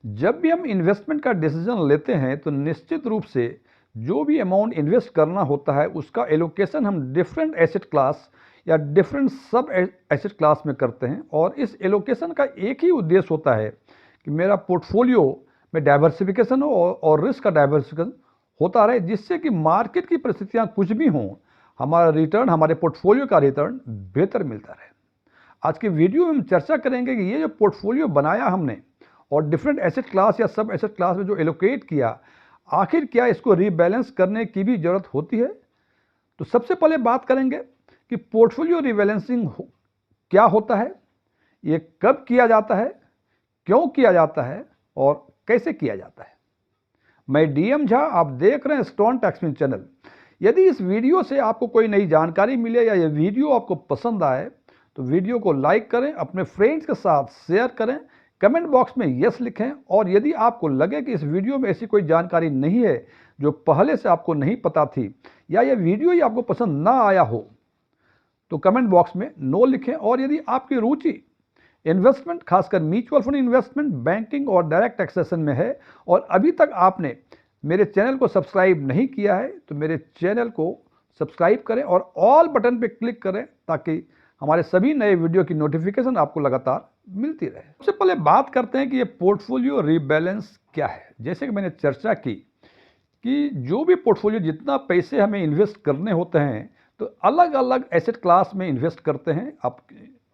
जब भी हम इन्वेस्टमेंट का डिसीजन लेते हैं तो निश्चित रूप से जो भी अमाउंट इन्वेस्ट करना होता है उसका एलोकेशन हम डिफरेंट एसेट क्लास या डिफरेंट सब एसेट क्लास में करते हैं। और इस एलोकेशन का एक ही उद्देश्य होता है कि मेरा पोर्टफोलियो में डाइवर्सिफिकेशन हो और रिस्क का डाइवर्सिफिकेशन होता रहे, जिससे कि मार्केट की परिस्थितियां कुछ भी हों, हमारा रिटर्न, हमारे पोर्टफोलियो का रिटर्न बेहतर मिलता रहे। आज के वीडियो में हम चर्चा करेंगे कि ये जो पोर्टफोलियो बनाया हमने और डिफरेंट एसेट क्लास या सब एसेट क्लास में जो एलोकेट किया, आखिर क्या इसको रीबैलेंस करने की भी जरूरत होती है। तो सबसे पहले बात करेंगे कि पोर्टफोलियो रीबैलेंसिंग क्या होता है, ये कब किया जाता है, क्यों किया जाता है और कैसे किया जाता है। मैं डीएम झा, आप देख रहे हैं स्टोन टैक्समैन चैनल। यदि इस वीडियो से आपको कोई नई जानकारी मिले या ये वीडियो आपको पसंद आए तो वीडियो को लाइक करें, अपने फ्रेंड्स के साथ शेयर करें, कमेंट बॉक्स में यस लिखें। और यदि आपको लगे कि इस वीडियो में ऐसी कोई जानकारी नहीं है जो पहले से आपको नहीं पता थी या ये वीडियो ही आपको पसंद ना आया हो तो कमेंट बॉक्स में नो लिखें। और यदि आपकी रुचि इन्वेस्टमेंट, खासकर म्यूचुअल फंड इन्वेस्टमेंट, बैंकिंग और डायरेक्ट टैक्सेशन में है और अभी तक आपने मेरे चैनल को सब्सक्राइब नहीं किया है तो मेरे चैनल को सब्सक्राइब करें और ऑल बटन पर क्लिक करें ताकि हमारे सभी नए वीडियो की नोटिफिकेशन आपको लगातार मिलती रहे। सबसे पहले बात करते हैं कि ये पोर्टफोलियो रीबैलेंस क्या है। जैसे कि मैंने चर्चा की कि जो भी पोर्टफोलियो, जितना पैसे हमें इन्वेस्ट करने होते हैं तो अलग अलग एसेट क्लास में इन्वेस्ट करते हैं आप,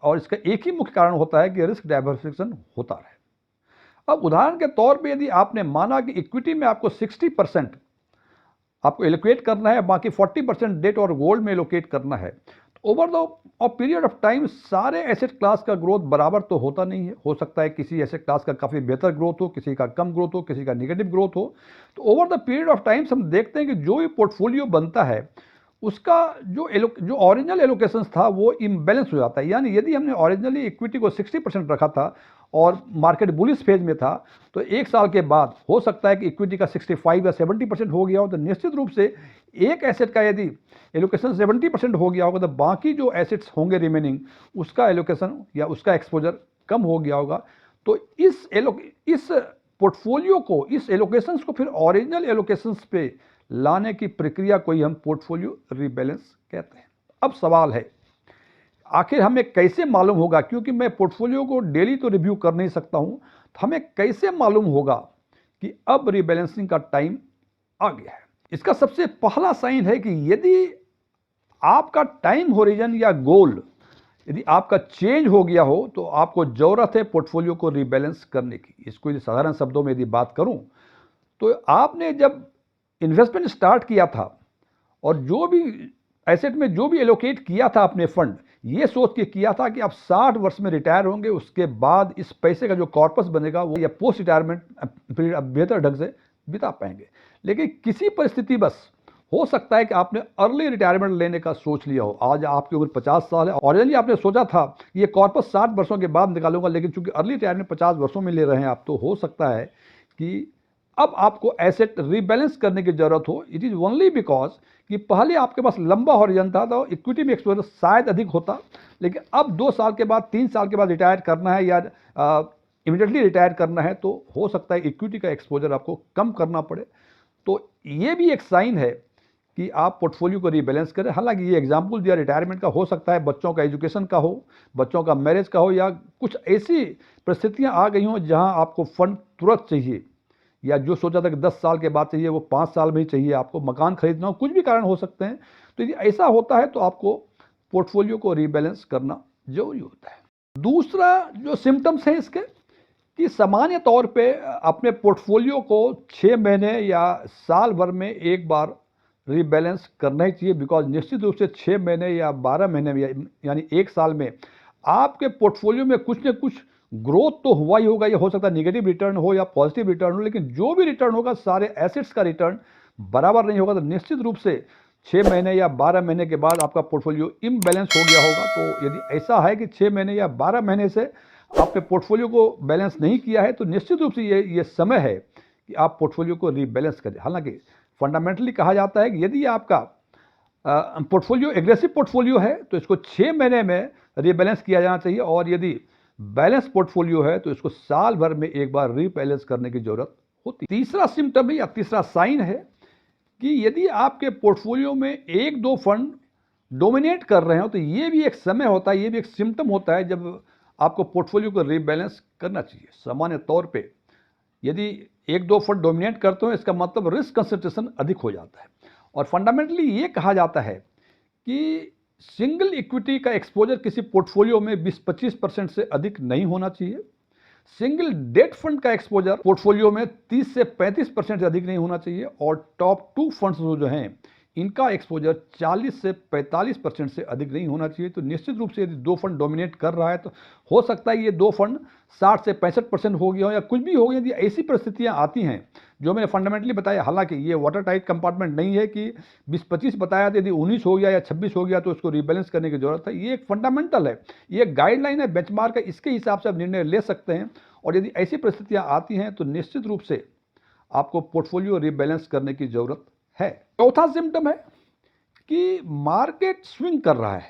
और इसका एक ही मुख्य कारण होता है कि रिस्क डाइवर्सिफिकेशन होता रहे। अब उदाहरण के तौर पे यदि आपने माना कि इक्विटी में आपको 60% आपको एलोकेट करना है, बाकी 40% डेट और गोल्ड में एलोकेट करना है, तो over the period of time सारे एसेट क्लास का ग्रोथ बराबर तो होता नहीं है। हो सकता है किसी एसेट क्लास का काफ़ी बेहतर ग्रोथ हो, किसी का कम ग्रोथ हो, किसी का निगेटिव ग्रोथ हो। तो over the period of time हम देखते हैं कि जो भी पोर्टफोलियो बनता है उसका जो ओरिजिनल एलोकेशन था वो इम्बैलेंस हो जाता है। यानी यदि हमने ओरिजिनली इक्विटी को 60% रखा था और मार्केट बुलिश फेज में था तो एक साल के बाद हो सकता है कि इक्विटी का 65 या 70% हो गया हो। तो निश्चित रूप से एक एसेट का यदि एलोकेशन 70% हो गया होगा तो बाकी जो एसेट्स होंगे रिमेनिंग, उसका एलोकेशन या उसका एक्सपोजर कम हो गया होगा। तो इस पोर्टफोलियो को, इस एलोकेशंस को फिर ओरिजिनल एलोकेशंस पे लाने की प्रक्रिया को ही हम पोर्टफोलियो रीबैलेंस कहते हैं। अब सवाल है, आखिर हमें कैसे मालूम होगा, क्योंकि मैं पोर्टफोलियो को डेली तो रिव्यू कर नहीं सकता हूं, तो हमें कैसे मालूम होगा कि अब रीबैलेंसिंग का टाइम आ गया है। इसका सबसे पहला साइन है कि यदि आपका टाइम होरिजन या गोल यदि आपका चेंज हो गया हो तो आपको जरूरत है पोर्टफोलियो को रीबैलेंस करने की। इसको साधारण शब्दों में यदि बात करूं तो आपने जब इन्वेस्टमेंट स्टार्ट किया था और जो भी एसेट में जो भी एलोकेट किया था अपने फंड, ये सोच के किया था कि आप 60 वर्ष में रिटायर होंगे, उसके बाद इस पैसे का जो कॉर्पस बनेगा वो या पोस्ट रिटायरमेंट पीरियड आप बेहतर ढंग से बिता पाएंगे। लेकिन किसी परिस्थिति बस हो सकता है कि आपने अर्ली रिटायरमेंट लेने का सोच लिया हो। आज आपकी उम्र 50 साल है, ऑरिजिनली आपने सोचा था ये कॉर्पस 60 वर्षों के बाद निकालूंगा, लेकिन चूंकि अर्ली रिटायरमेंट 50 वर्षों में ले रहे हैं आप, तो हो सकता है कि अब आपको एसेट रीबैलेंस करने की जरूरत हो। इट इज ओनली बिकॉज कि पहले आपके पास लंबा हॉरिजन था तो इक्विटी में एक्सपोजर शायद अधिक होता, लेकिन अब 2 साल के बाद, 3 साल के बाद रिटायर करना है या इमीडिएटली रिटायर करना है तो हो सकता है इक्विटी का एक्सपोजर आपको कम करना पड़े। तो ये भी एक साइन है कि आप पोर्टफोलियो को रीबैलेंस करें। हालांकि ये एग्जाम्पल दिया रिटायरमेंट का, हो सकता है बच्चों का एजुकेशन का हो, बच्चों का मैरिज का हो, या कुछ ऐसी परिस्थितियां आ गई हों जहां आपको फंड तुरंत चाहिए, या जो सोचा था कि 10 साल के बाद चाहिए वो 5 साल में ही चाहिए, आपको मकान खरीदना हो, कुछ भी कारण हो सकते हैं। तो यदि ऐसा होता है तो आपको पोर्टफोलियो को रीबैलेंस करना जरूरी होता है। दूसरा जो सिम्टम्स हैं इसके कि सामान्य तौर पे अपने पोर्टफोलियो को 6 महीने या साल भर में एक बार रीबैलेंस करना ही चाहिए। बिकॉज निश्चित रूप से 6 महीने या 12 महीने में यानी एक साल में आपके पोर्टफोलियो में कुछ न कुछ ग्रोथ तो हुआ ही होगा। ये हो सकता है निगेटिव रिटर्न हो या पॉजिटिव रिटर्न हो, लेकिन जो भी रिटर्न होगा सारे एसेट्स का रिटर्न बराबर नहीं होगा। तो निश्चित रूप से 6 महीने या 12 महीने के बाद आपका पोर्टफोलियो इम्बैलेंस हो गया होगा। तो यदि ऐसा है कि 6 महीने या 12 महीने से आपने पोर्टफोलियो को बैलेंस नहीं किया है तो निश्चित रूप से ये समय है कि आप पोर्टफोलियो को रीबैलेंस करें। हालांकि फंडामेंटली कहा जाता है कि यदि आपका पोर्टफोलियो एग्रेसिव पोर्टफोलियो है तो इसको 6 महीने में रीबैलेंस किया जाना चाहिए, और यदि बैलेंस पोर्टफोलियो है तो इसको साल भर में एक बार रीबैलेंस करने की जरूरत होती है। तीसरा सिम्टम है या तीसरा साइन है कि यदि आपके पोर्टफोलियो में एक दो फंड डोमिनेट कर रहे हो तो ये भी एक समय होता है, ये भी एक सिम्टम होता है जब आपको पोर्टफोलियो को रीबैलेंस करना चाहिए। सामान्य तौर पे यदि एक दो फंड डोमिनेट करते हो इसका मतलब रिस्क कंसंट्रेशन अधिक हो जाता है और फंडामेंटली ये कहा जाता है कि सिंगल इक्विटी का एक्सपोजर किसी पोर्टफोलियो में 20-25% से अधिक नहीं होना चाहिए। सिंगल डेट फंड का एक्सपोजर पोर्टफोलियो में 30 से 35% से अधिक नहीं होना चाहिए और टॉप 2 फंड्स जो हैं इनका एक्सपोजर 40 से 45% से अधिक नहीं होना चाहिए। तो निश्चित रूप से यदि दो फंड डोमिनेट कर रहा है तो हो सकता है ये दो फंड 60 से 65% हो गया हो या कुछ भी हो गया। यदि ऐसी परिस्थितियां आती हैं जो मैंने फंडामेंटली बताया, हालांकि ये वाटर टाइट कंपार्टमेंट नहीं है कि 20-25 बताया तो यदि 19 हो गया या 26 हो गया तो उसको रीबैलेंस करने की जरूरत है। ये एक फंडामेंटल है, ये एक गाइडलाइन है, बेंचमार्क है, इसके हिसाब से आप निर्णय ले सकते हैं। और यदि ऐसी परिस्थितियां आती हैं तो निश्चित रूप से आपको पोर्टफोलियो रीबैलेंस करने की जरूरत है। चौथा सिम्टम है कि मार्केट स्विंग कर रहा है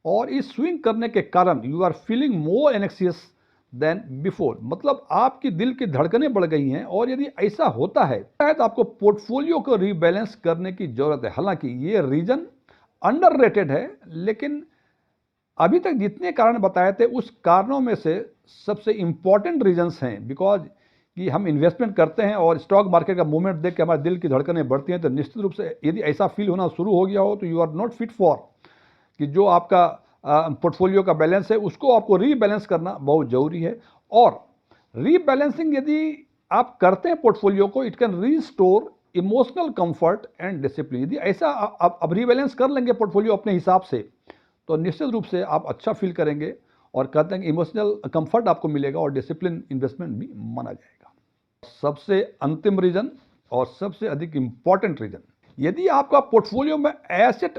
और इस स्विंग करने के कारण you are feeling more anxious than before, मतलब आपकी दिल की धड़कनें बढ़ गई हैं। और यदि ऐसा होता है तो आपको पोर्टफोलियो को रीबैलेंस करने की जरूरत है। हालांकि ये रीजन अंडररेटेड है, लेकिन अभी तक जितने कारण बताए थे उस कारणों में से सबसे इंपॉर्टेंट रीजंस हैं। बिकॉज कि हम इन्वेस्टमेंट करते हैं और स्टॉक मार्केट का मूवमेंट देख के हमारे दिल की धड़कनें बढ़ती हैं, तो निश्चित रूप से यदि ऐसा फील होना शुरू हो गया हो तो you are not fit for कि जो आपका पोर्टफोलियो का बैलेंस है उसको आपको रीबैलेंस करना बहुत ज़रूरी है। और रीबैलेंसिंग यदि आप करते हैं पोर्टफोलियो को, it can restore emotional comfort and discipline. यदि ऐसा अब रीबैलेंस कर लेंगे पोर्टफोलियो अपने हिसाब से तो निश्चित रूप से आप अच्छा फील करेंगे और कहते हैं कि इमोशनल कंफर्ट आपको मिलेगा और डिसिप्लिन इन्वेस्टमेंट भी माना जाएगा। सबसे अंतिम रीजन और सबसे अधिक इंपॉर्टेंट रीजन, यदि आपका पोर्टफोलियो में एसेट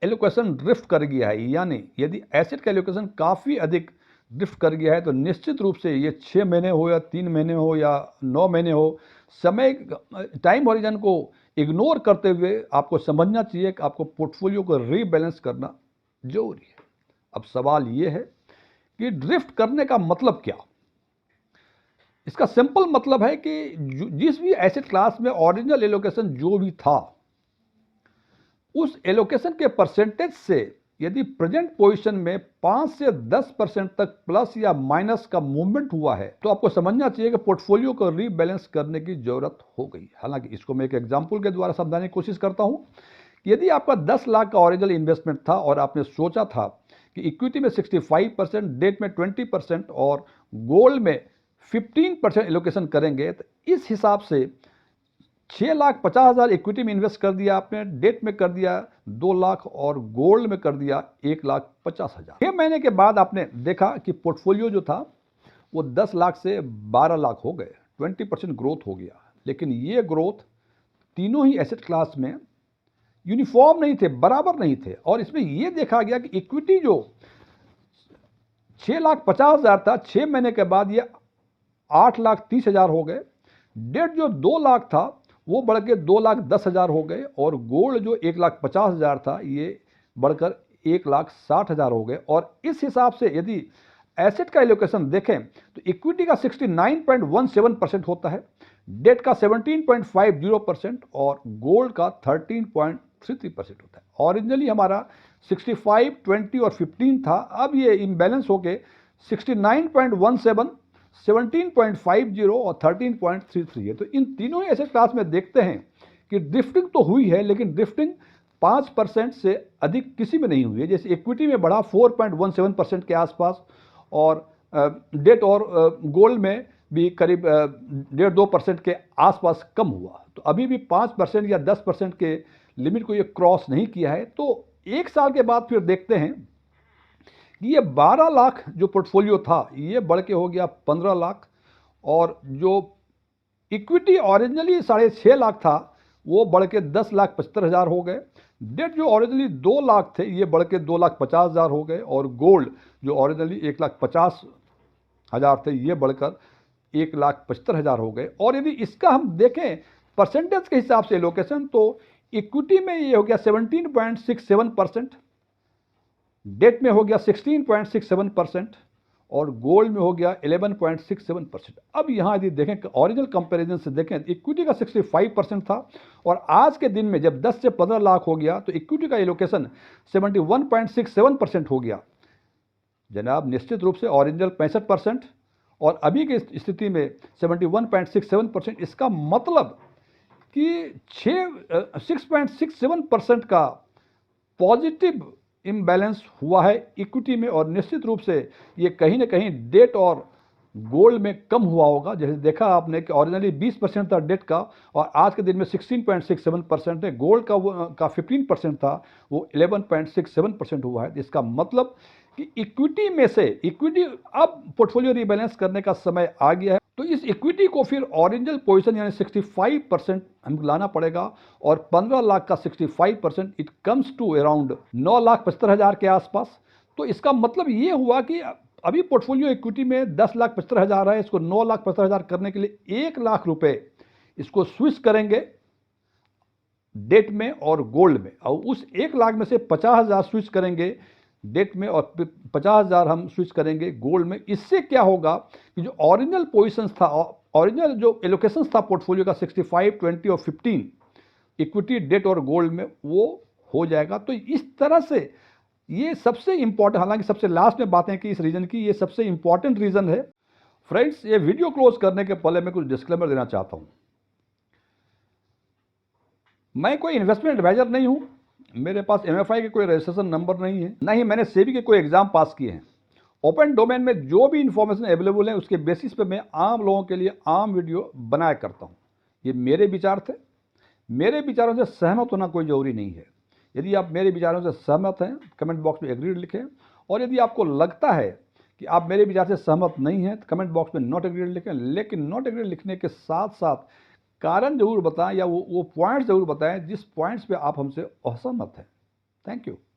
एलोकेशन ड्रिफ्ट कर गया है, यानी यदि एसेट का एलोकेशन काफ़ी अधिक ड्रिफ्ट कर गया है तो निश्चित रूप से ये 6 महीने हो या 3 महीने हो या 9 महीने हो, समय टाइम हॉरिजन को इग्नोर करते हुए आपको समझना चाहिए कि आपको पोर्टफोलियो को रीबैलेंस करना जरूरी है। अब सवाल ये है कि ड्रिफ्ट करने का मतलब क्या? इसका सिंपल मतलब है कि जिस भी एसेट क्लास में ओरिजिनल एलोकेशन जो भी था उस एलोकेशन के परसेंटेज से यदि प्रेजेंट पोजीशन में 5 से 10% तक प्लस या माइनस का मूवमेंट हुआ है तो आपको समझना चाहिए कि पोर्टफोलियो को रीबैलेंस करने की जरूरत हो गई। हालांकि इसको मैं एक एग्जांपल के द्वारा समझाने की कोशिश करता हूं। यदि आपका 10 लाख का ओरिजिनल इन्वेस्टमेंट था और आपने सोचा था कि इक्विटी में 65%, डेट में 20% और गोल्ड में 15% एलोकेशन करेंगे, तो इस हिसाब से 6,50,000 इक्विटी में इन्वेस्ट कर दिया आपने, डेट में कर दिया 2 लाख और गोल्ड में कर दिया 1,50,000। 6 महीने के बाद आपने देखा कि पोर्टफोलियो जो था वो 10 लाख से 12 लाख हो गए, 20% ग्रोथ हो गया। लेकिन ये ग्रोथ तीनों ही एसेट क्लास में यूनिफॉर्म नहीं थे, बराबर नहीं थे। और इसमें यह देखा गया कि इक्विटी जो 6,50,000 था, 6 महीने के बाद ये 8,30,000 हो गए। डेट जो 2 लाख था वो बढ़ के 2,10,000 हो गए और गोल्ड जो 1,50,000 था ये बढ़कर 1,60,000 हो गए। और इस हिसाब से यदि एसेट का एलोकेशन देखें तो इक्विटी का 69.17% होता है, डेट का 17.50% और गोल्ड का 13.33% होता है। ओरिजिनली हमारा 65, 20 और 15 था, अब ये इम्बैलेंस होके 69.17, 17.50 और 13.33 है। तो इन तीनों ही एसेट क्लास में देखते हैं कि ड्रिफ्टिंग तो हुई है, लेकिन ड्रिफ्टिंग 5% से अधिक किसी में नहीं हुई है। जैसे इक्विटी में बढ़ा 4.17% के आसपास और डेट और गोल्ड में भी करीब 1.5-2% के आसपास कम हुआ। तो अभी भी 5% या 10% के लिमिट को ये क्रॉस नहीं किया है। तो एक साल के बाद फिर देखते हैं कि ये 12 लाख जो पोर्टफोलियो था ये बढ़ के हो गया 15 लाख और जो इक्विटी ओरिजिनली 6.5 लाख था वो बढ़ के 10,75,000 हो गए। डेट जो ओरिजिनली 2 लाख थे ये बढ़ के 2,50,000 हो गए और गोल्ड जो ओरिजिनली 1,50,000 थे ये बढ़कर 1,75,000 हो गए। और यदि इसका हम देखें परसेंटेज के हिसाब से एलोकेशन तो इक्विटी में ये हो गया 17.67%, डेट में हो गया 16.67% और गोल्ड में हो गया 11.67%। अब यहाँ यदि देखें ओरिजिनल कंपैरिजन से देखें, इक्विटी का 65% था और आज के दिन में जब 10 से 15 लाख हो गया तो इक्विटी का एलोकेशन 71.67% हो गया। जनाब निश्चित रूप से ओरिजिनल 65% और अभी की स्थिति में 71.67%। इसका मतलब कि 6.67% का पॉजिटिव इम्बैलेंस हुआ है इक्विटी में, और निश्चित रूप से ये कहीं ना कहीं डेट और गोल्ड में कम हुआ होगा। जैसे देखा आपने कि ओरिजिनली 20% था डेट का और आज के दिन में 16.67% है। गोल्ड का 15% था, वो 11.67% हुआ है। इसका मतलब कि इक्विटी में से इक्विटी अब पोर्टफोलियो रिबैलेंस करने का समय आ गया है। तो इस इक्विटी को फिर ओरिजिनल पोजीशन यानी 65% हमको लाना पड़ेगा और 15 लाख का 65% इट कम्स टू अराउंड 9,75,000 के आसपास। तो इसका मतलब ये हुआ कि अभी पोर्टफोलियो इक्विटी में 10,75,000 है, इसको 9,75,000 करने के लिए 1 लाख रुपए इसको स्विच करेंगे डेट में और गोल्ड में, और उस 1 लाख में से 50,000 स्विच करेंगे डेट में और 50,000 हम स्विच करेंगे गोल्ड में। इससे क्या होगा कि जो ओरिजिनल पोजीशंस था, ओरिजिनल जो एलोकेशंस था पोर्टफोलियो का 65, 20 और 15 इक्विटी, डेट और गोल्ड में, वो हो जाएगा। तो इस तरह से ये सबसे इंपॉर्टेंट, हालांकि सबसे लास्ट में बातें की इस रीजन की, ये सबसे इंपॉर्टेंट रीजन है। फ्रेंड्स, ये वीडियो क्लोज करने के पहले मैं कुछ डिस्क्लेमर देना चाहता हूं। मैं कोई इन्वेस्टमेंट एडवाइजर नहीं हूं, मेरे पास एमएफआई के कोई रजिस्ट्रेशन नंबर नहीं है, ना ही मैंने सेबी के कोई एग्जाम पास किए हैं। ओपन डोमेन में जो भी इंफॉर्मेशन अवेलेबल है उसके बेसिस पे मैं आम लोगों के लिए आम वीडियो बनाया करता हूं। ये मेरे विचार थे, मेरे विचारों से सहमत होना कोई जरूरी नहीं है। यदि आप मेरे विचारों से सहमत हैं, कमेंट बॉक्स में एग्रीड लिखें, और यदि आपको लगता है कि आप मेरे विचार से सहमत नहीं हैं तो कमेंट बॉक्स में नॉट एग्रीड लिखें। लेकिन नॉट एग्रीड लिखने के साथ साथ कारण जरूर बताएं या वो पॉइंट्स जरूर बताएं जिस पॉइंट्स पे आप हमसे असहमत हैं। Thank you.